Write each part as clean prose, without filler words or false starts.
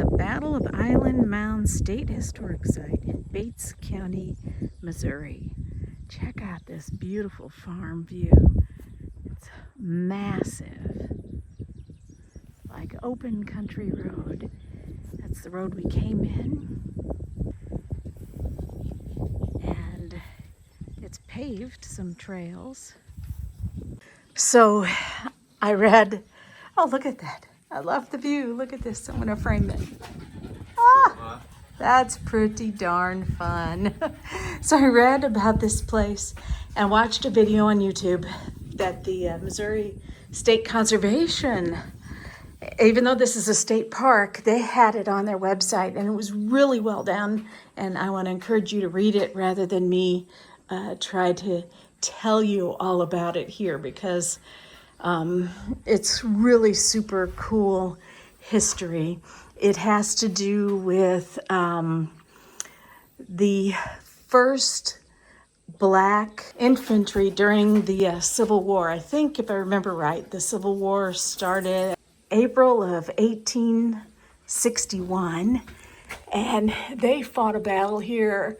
the Battle of Island Mound State Historic Site in Bates County, Missouri. Check out this beautiful farm view. It's massive, like open country road. That's the road we came in. And it's paved, some trails. So I read, oh, look at that. I love the view. Look at this. I'm going to frame it. Ah, that's pretty darn fun. So I read about this place and watched a video on YouTube that the Missouri State Conservation, even though this is a state park, they had it on their website and it was really well done. And I want to encourage you to read it rather than me try to tell you all about it here, because it's really super cool history. It has to do with the first Black infantry during the Civil War. I think, if I remember right, the Civil War started April of 1861, and they fought a battle here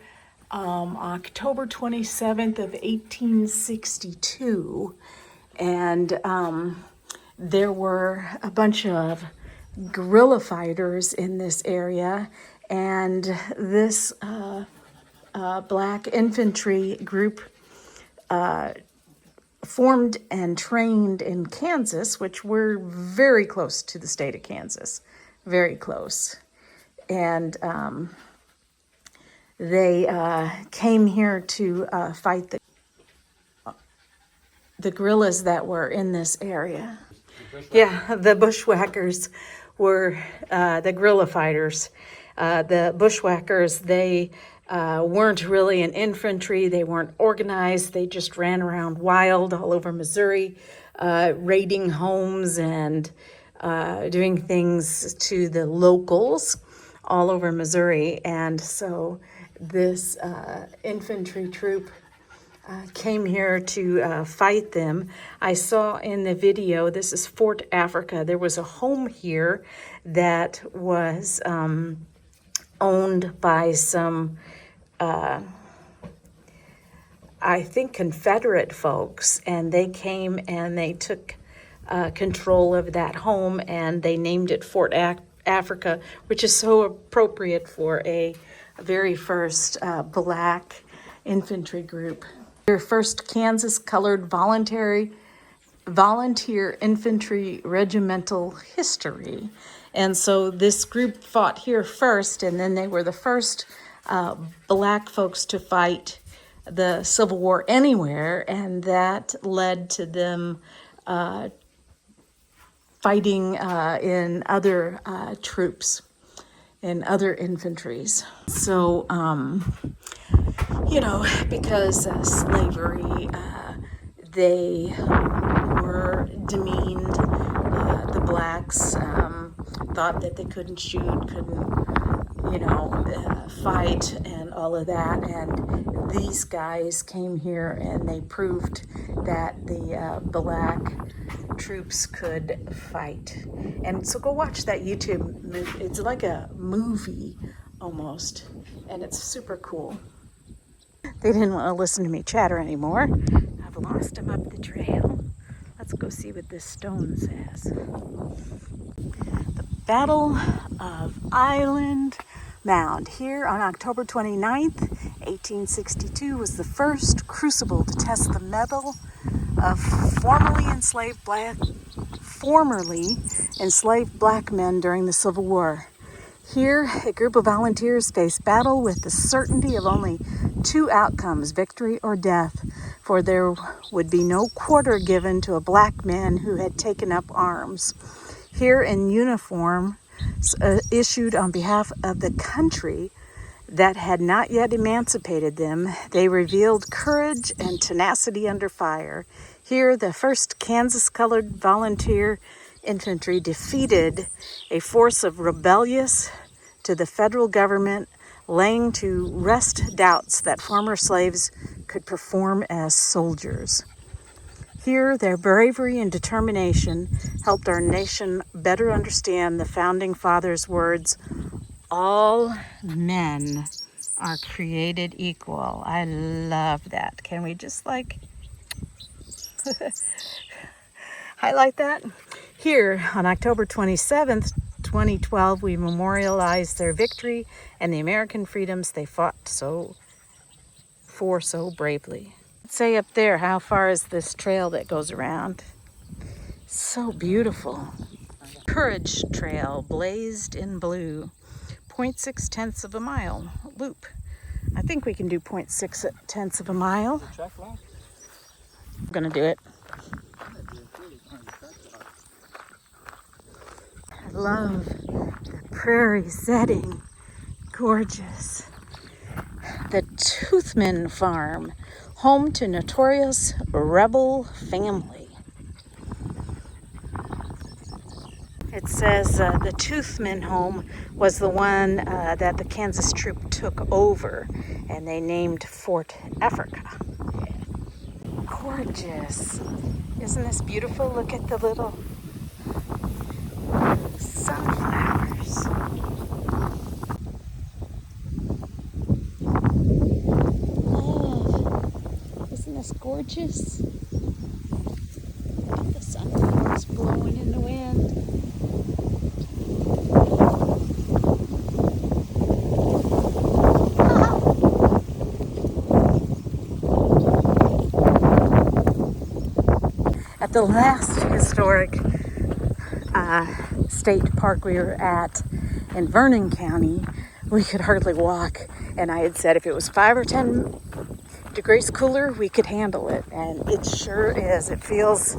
October 27th of 1862. And there were a bunch of guerrilla fighters in this area, and this Black infantry group formed and trained in Kansas, which we're very close to the state of Kansas, very close. And they came here to fight the guerrillas that were in this area. Yeah, the bushwhackers were the guerrilla fighters. The bushwhackers, they weren't really an infantry. They weren't organized. They just ran around wild all over Missouri, raiding homes and doing things to the locals all over Missouri. And so this infantry troop came here to fight them. I saw in the video, this is Fort Africa. There was a home here that was owned by some, I think, Confederate folks, and they came and they took control of that home, and they named it Fort Africa, which is so appropriate for a very first Black infantry group. Their first Kansas colored volunteer infantry regimental history. And so this group fought here first, and then they were the first Black folks to fight the Civil War anywhere, and that led to them fighting in other troops, in other infantries. So, because slavery, they were demeaned. The Blacks thought that they couldn't shoot, couldn't, fight and all of that. And these guys came here and they proved that the Black troops could fight. And so go watch that YouTube movie. It's like a movie almost, and it's super cool. They didn't want to listen to me chatter anymore. I've lost them up the trail. Let's go see what this stone says. The Battle of Island Mound. Here on October 29th, 1862 was the first crucible to test the metal of formerly enslaved black men during the Civil War. Here, a group of volunteers faced battle with the certainty of only two outcomes, victory or death, for there would be no quarter given to a black man who had taken up arms. Here in uniform, issued on behalf of the country that had not yet emancipated them, they revealed courage and tenacity under fire. Here, the first Kansas-colored volunteer infantry defeated a force of rebellious to the federal government, laying to rest doubts that former slaves could perform as soldiers. Here, their bravery and determination helped our nation better understand the Founding Fathers' words, all men are created equal. I love that. Can we just like highlight that? Here on October 27th, 2012, we memorialize their victory and the American freedoms they fought so bravely. Let's say up there, how far is this trail that goes around? So beautiful. Courage Trail, blazed in blue. 0.6 tenths of a mile loop. I think we can do 0.6 tenths of a mile. I'm gonna do it. I love the prairie setting. Gorgeous. The Toothman Farm, home to notorious rebel family. It says the Toothman home was the one that the Kansas troop took over, and they named Fort Africa. Gorgeous. Isn't this beautiful? Look at the little sunflowers. Oh, isn't this gorgeous? Look at the sunflowers blowing in the wind. At the last historic state park we were at in Vernon County, we could hardly walk. And I had said if it was 5 or 10 degrees cooler, we could handle it. And it sure is. It feels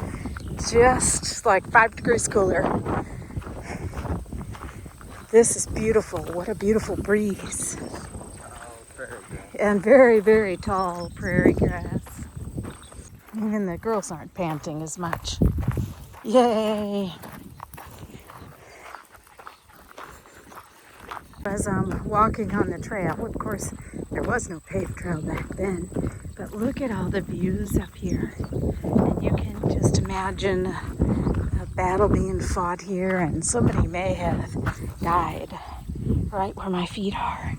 just like 5 degrees cooler. This is beautiful. What a beautiful breeze. And very, very tall prairie grass. Even the girls aren't panting as much. Yay! As I'm walking on the trail, of course, there was no paved trail back then, but look at all the views up here. And you can just imagine a battle being fought here, and somebody may have died right where my feet are.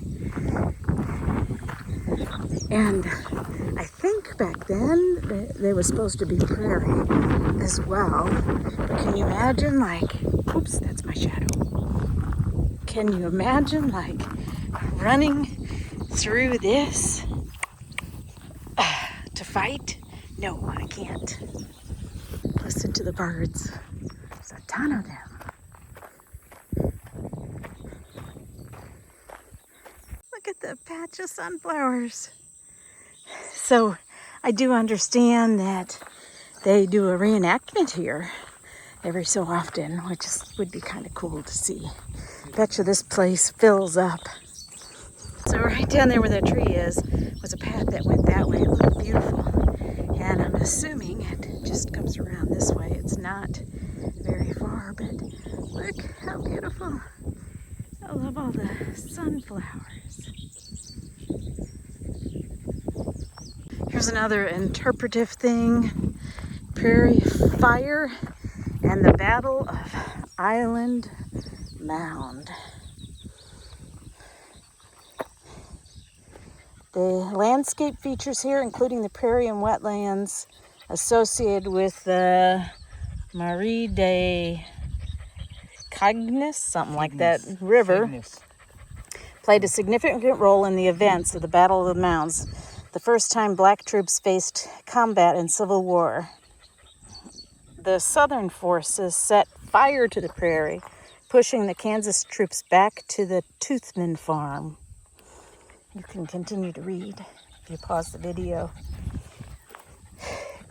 And I think back then there was supposed to be prairie as well. But can you imagine, like, oops, that's my shadow. Can you imagine, like, running through this to fight? No, I can't. Listen to the birds. There's a ton of them. Look at the patch of sunflowers. So I do understand that they do a reenactment here every so often, which would be kind of cool to see. Betcha this place fills up. So right down there where that tree is was a path that went that way. It looked beautiful. And I'm assuming it just comes around this way. It's not very far, but look how beautiful. I love all the sunflowers. Here's another interpretive thing. Prairie fire and the Battle of Island Mound. The landscape features here, including the prairie and wetlands associated with the Marie de Cagnes, something like that, river, played a significant role in the events of the Battle of the Mounds, the first time black troops faced combat in Civil War. The Southern forces set fire to the prairie, pushing the Kansas troops back to the Toothman Farm. You can continue to read if you pause the video.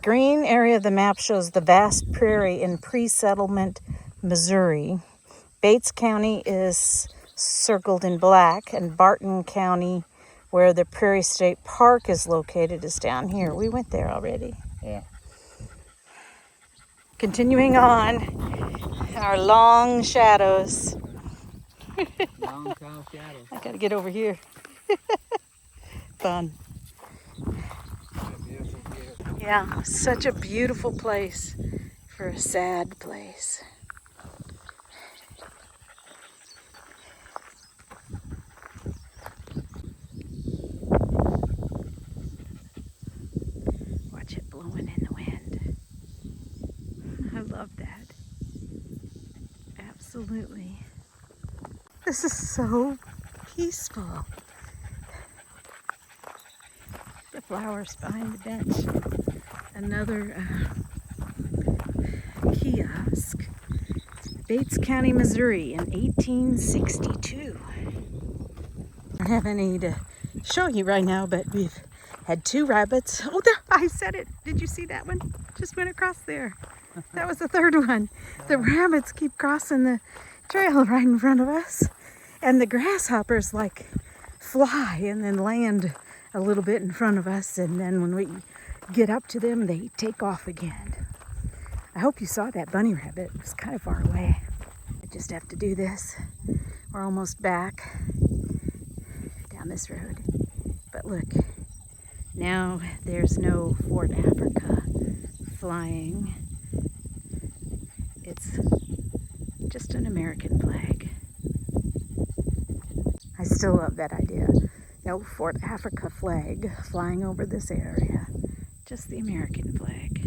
Green area of the map shows the vast prairie in pre-settlement Missouri. Bates County is circled in black, and Barton County, where the Prairie State Park is located, is down here. We went there already. Yeah. Continuing on, our long shadows. Long, tall shadows. I gotta get over here. Fun. Beautiful view. Yeah, such a beautiful place for a sad place. Watch it blowing in the wind. I love that. Absolutely. This is so peaceful. The flowers behind the bench. Another kiosk. Bates County, Missouri in 1862. I don't have any to show you right now, but we've had 2 rabbits. Oh, there, I said it. Did you see that one? Just went across there. That was the 3rd one. The rabbits keep crossing the trail right in front of us. And the grasshoppers like fly and then land a little bit in front of us. And then when we get up to them, they take off again. I hope you saw that bunny rabbit. It was kind of far away. I just have to do this. We're almost back down this road. But look, now there's no Fort Africa flying. It's just an American flag. I still love that idea. No Fort Africa flag flying over this area. Just the American flag.